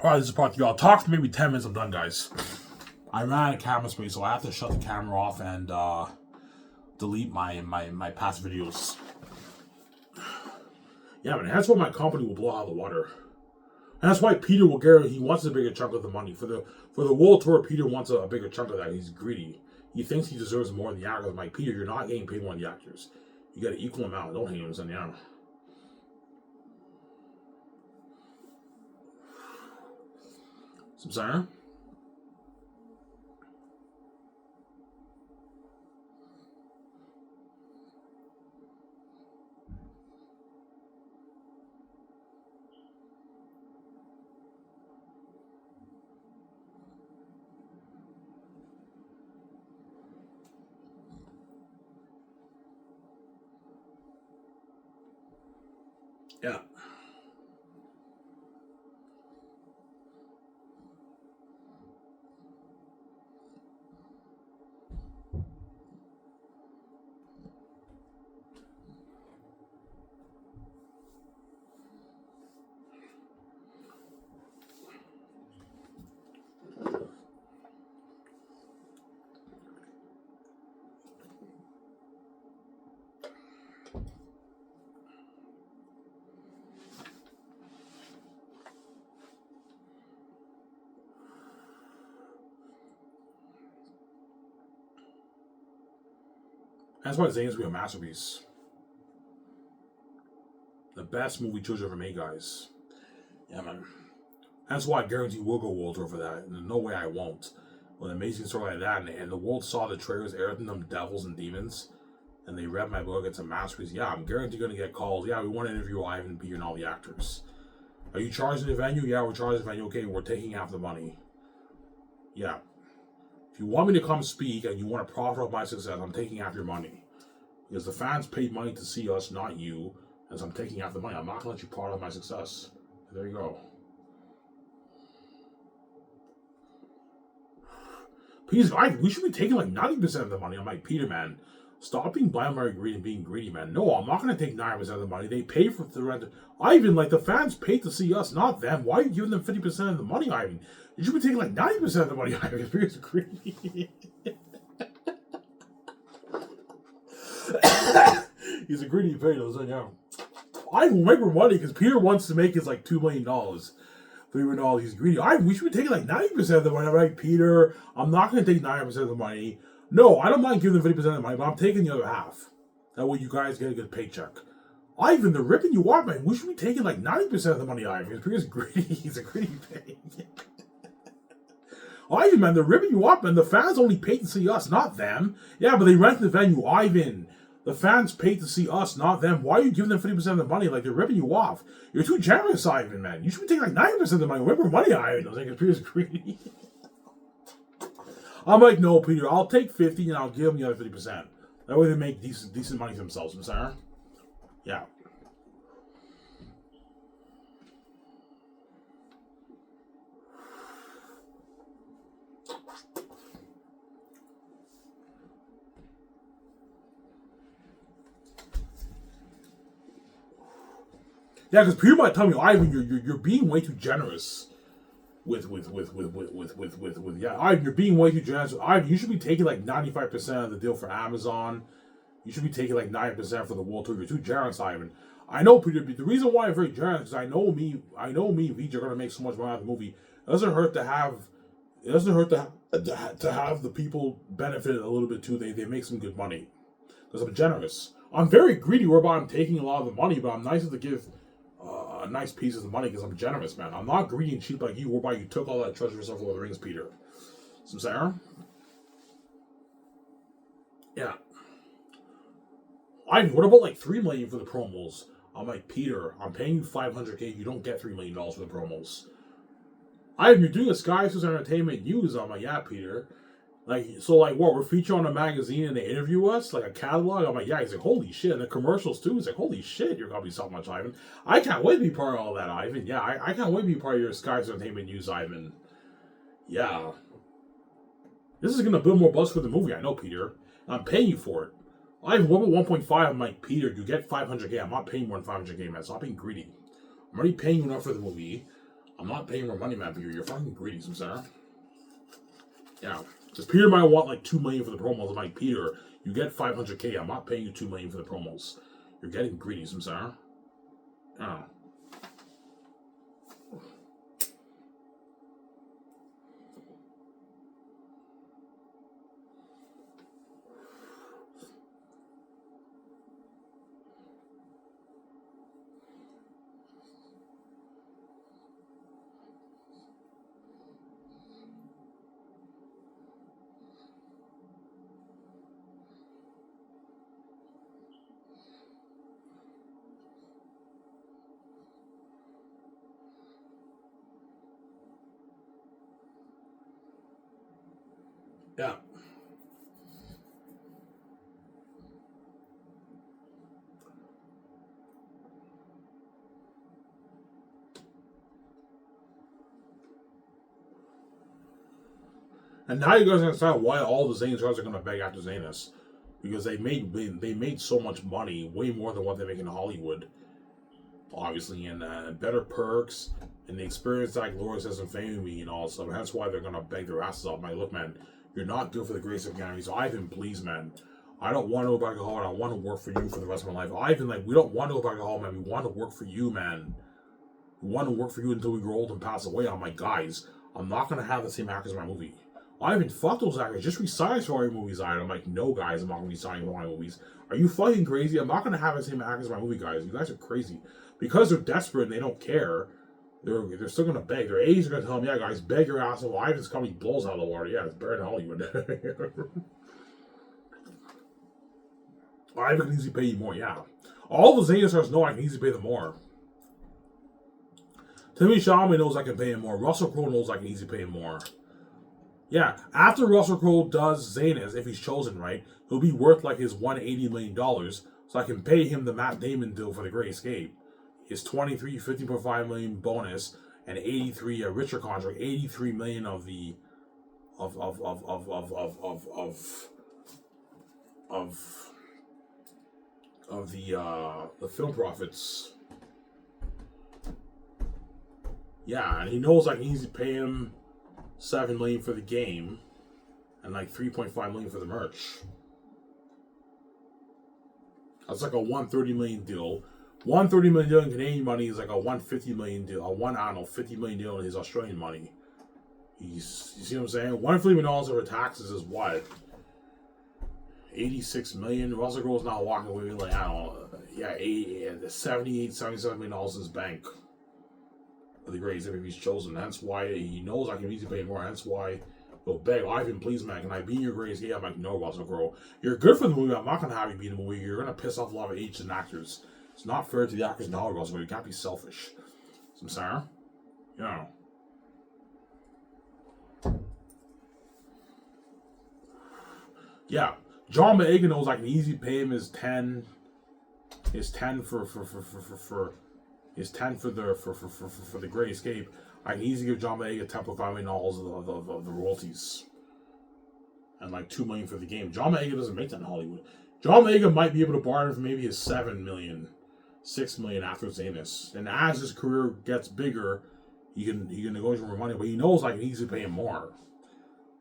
Alright, this is part 3. I'll talk for maybe 10 minutes. I'm done, guys. I ran out of camera space, so I have to shut the camera off and delete my past videos. Yeah, man, that's why my company will blow out of the water. And that's why Peter will get, he wants a bigger chunk of the money. For the world tour, Peter wants a bigger chunk of that. He's greedy. He thinks he deserves more than the actors. I'm like, Peter, you're not getting paid more than the actors. You get an equal amount. Don't hate him, son. Yeah. Some sorry? Yeah. That's why Xanus will be a masterpiece. The best movie choice ever made, guys. Yeah, man. That's why I guarantee we'll go world tour for that. And there's no way I won't. With an amazing story like that, and the world saw the trailers, everything, them devils and demons, and they read my book, it's a masterpiece. Yeah, I'm guaranteed going to get calls. Yeah, we want to interview Ivan, Peter, and all the actors. Are you charging the venue? Yeah, we're charging the venue. Okay, we're taking half the money. Yeah. If you want me to come speak and you want to profit off my success, I'm taking half your money. Because the fans paid money to see us, not you. And so I'm taking half the money. I'm not going to let you profit off my success. There you go. Peter's, we should be taking like 90% of the money. I'm like, Peter, man, stop being binary greedy and being greedy, man. No, I'm not going to take 90% of the money. They pay for the rent. Ivan, like, the fans paid to see us, not them. Why are you giving them 50% of the money, Ivan? You should be taking like 90% of the money, Ivan. Peter's greedy. He's a greedy potato, so yeah. I will make more money because Peter wants to make his like $2 million. Even though he's greedy, we should be taking like 90% of the money, right, Peter? I'm not going to take 90% of the money. No, I don't mind giving them 50% of the money, but I'm taking the other half. That way you guys get a good paycheck. Ivan, they're ripping you off, man. We should be taking like 90% of the money, Ivan. Because Peter's greedy. He's a greedy pig. Ivan, man, they're ripping you off, man. The fans only paid to see us, not them. Yeah, but they rented the venue. Ivan, the fans paid to see us, not them. Why are you giving them 50% of the money? Like, they're ripping you off. You're too generous, Ivan, man. You should be taking like 90% of the money. Way more money, Ivan. I was like, Peter's greedy. I'm like, no, Peter, I'll take 50 and I'll give them the other 50%. That way they make decent money for themselves, Messiah. Yeah. Yeah, because Peter might tell me, Ivan, you're being way too generous with yeah, Ivan, you're being way too generous. Ivan, you should be taking like 95% of the deal for Amazon. You should be taking like 90% for the world tour. You're too generous, Ivan. I know, Peter. The reason why I'm very generous is I know me and Vij are gonna make so much money out of the movie. It doesn't hurt to have the people benefit a little bit too. They make some good money because I'm generous. I'm very greedy whereby I'm taking a lot of the money, but I'm nice to give nice pieces of money because I'm generous, man. I'm not greedy and cheap like you, whereby you took all that treasure yourself for the rings, Peter. Some Sarah? Yeah. Ivan, what about like $3 million for the promos? I'm like, Peter, I'm paying you $500K. You don't get $3 million for the promos. Ivan, you're doing a Skiv SOURCE Entertainment news. I'm like, yeah, Peter. Like, so like what, we're featured on a magazine and they interview us, like a catalog? I'm like, yeah. He's like, holy shit. And the commercials too. He's like, holy shit, you're gonna be so much, Ivan. I can't wait to be part of all that, Ivan. Yeah, I can't wait to be part of your Skiv SOURCE Entertainment news, Ivan. Yeah. This is gonna build more buzz for the movie, I know, Peter. I'm paying you for it. Ivan, what about 1.5? I'm like, Peter, you get $500K. I'm not paying more than $500K, man. Stop being greedy. I'm already paying you enough for the movie. I'm not paying more money, man, Peter. You're fucking greedy, Samsara. Yeah. Because Peter might want like $2 million for the promos. I'm like, Peter, you get $500K. I'm not paying you $2 million for the promos. You're getting greedy, Samsara. Yeah. Yeah. And now you guys understand why all the Xanus stars are going to beg after Xanus. Because they made so much money, way more than what they make in Hollywood. Obviously, and better perks, and the experience that Glorious has in fame me and all stuff. That's why they're going to beg their asses off. I'm like, look, man, you're not good for the grace of Gary. So Ivan, please, man. I don't want to go back to Hollywood. I want to work for you for the rest of my life. Ivan, like, we don't want to go back to Hollywood, man. We want to work for you, man. We want to work for you until we grow old and pass away. I'm like, guys, I'm not going to have the same actors in my movie. Ivan, fuck those actors. Just resign for your movies, Ivan. I'm like, no, guys, I'm not going to resign for my movies. Are you fucking crazy? I'm not going to have the same actors in my movie, guys. You guys are crazy. Because they're desperate and they don't care, they're still going to beg. Their A's are going to tell them, yeah, guys, beg your ass off. Ivan's company blows out of the water. Yeah, it's better than Hollywood. Ivan can easily pay you more, yeah. All the Xanus stars know I can easily pay them more. Timmy Chalamet knows I can pay him more. Russell Crowe knows I can easily pay him more. Yeah, after Russell Crowe does Xanus, if he's chosen right, he'll be worth like his $180 million, so I can pay him the Matt Damon deal for The Great Escape. His 23, 15.5 million bonus, and 83 richer contract, 83 million of the the film profits. Yeah, and he knows I can easily pay him $7 million for the game, and like $3.5 million for the merch. That's like a $130 million deal. $130 million deal in Canadian money is like a $150 million deal. $50 million deal in his Australian money. You see what I'm saying? $150 million over taxes is what? $86 million. Russell Crowe's now walking away with like, I don't know, $77 million in his bank. The greatest if he's chosen. That's why he knows I can easily pay more. That's why he'll beg, Ivan, please, man, can I be in your greatest? Yeah, I'm like, no, Russell Crowe. You're good for the movie. I'm not going to have you be in the movie. You're going to piss off a lot of agents and actors. It's not fair to the actors now, Russell Crowe. You can't be selfish. I'm sorry. You know. Yeah. John Boyega knows I can easily pay him his 10 for the Great Escape. I can easily give John Boyega $10.5 million of the royalties, and like $2 million for the game. John Boyega doesn't make that in Hollywood. John Boyega might be able to bargain for maybe his $7 million, $6 million after Xanus. And as his career gets bigger, he can negotiate more money. But he knows I can easily pay him more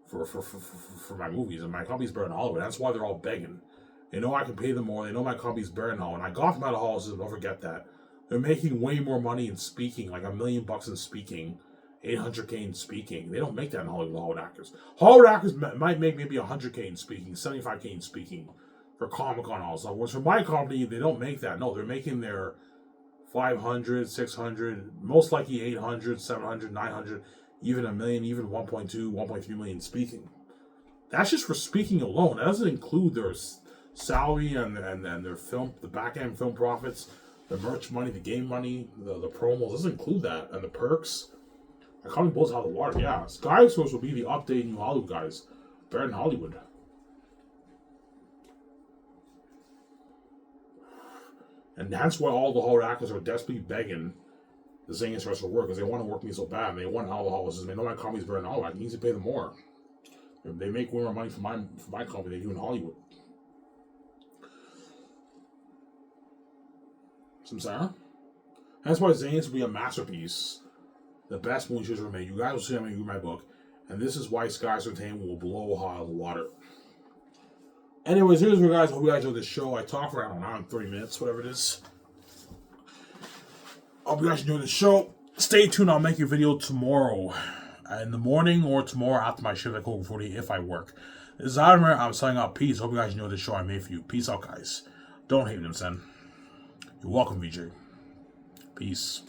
for my movies, and my company's better than Hollywood. That's why they're all begging. They know I can pay them more. They know my company's better than Hollywood. And I got them out of Hollywood. Don't forget that. They're making way more money in speaking, like $1 million in speaking, $800K in speaking. They don't make that in Hollywood actors. Hollywood actors might make maybe $100K in speaking, $75K in speaking for Comic-Con also. Whereas for my company, they don't make that. No, they're making their 500, 600, most likely 800, 700, 900, even $1 million, even 1.2, 1.3 million speaking. That's just for speaking alone. That doesn't include their salary and their film, the back end film profits, the merch money, the game money, the promos. Doesn't include that, and the perks. I can't even blows out of the water. Yeah, Skiv SOURCE will be the update New Hollywood guys. Better than Hollywood. And that's why all the Hollywood actors are desperately begging the Xanus stars for work, because they want to work me so bad. And they want all the Hollywood. They know my company's better than Hollywood. I can easily pay them more. They make way more money for my company than they do in Hollywood. Some Sarah? That's why Xanus will be a masterpiece. The best movie choice ever made. You guys will see how many read my book. And this is why Skies Entertainment will blow hot out of the water. Anyways, here's what guys. Hope you guys enjoyed this show. I talked for, I don't know, an hour and 30 minutes, whatever it is. Hope you guys enjoyed the show. Stay tuned. I'll make a video tomorrow in the morning or tomorrow after my shift at Coca 40 if I work. This is Adamir. I'm signing out. Peace. Hope you guys enjoyed the show I made for you. Peace out, guys. Don't hate them, son. You're welcome, VJ. Peace.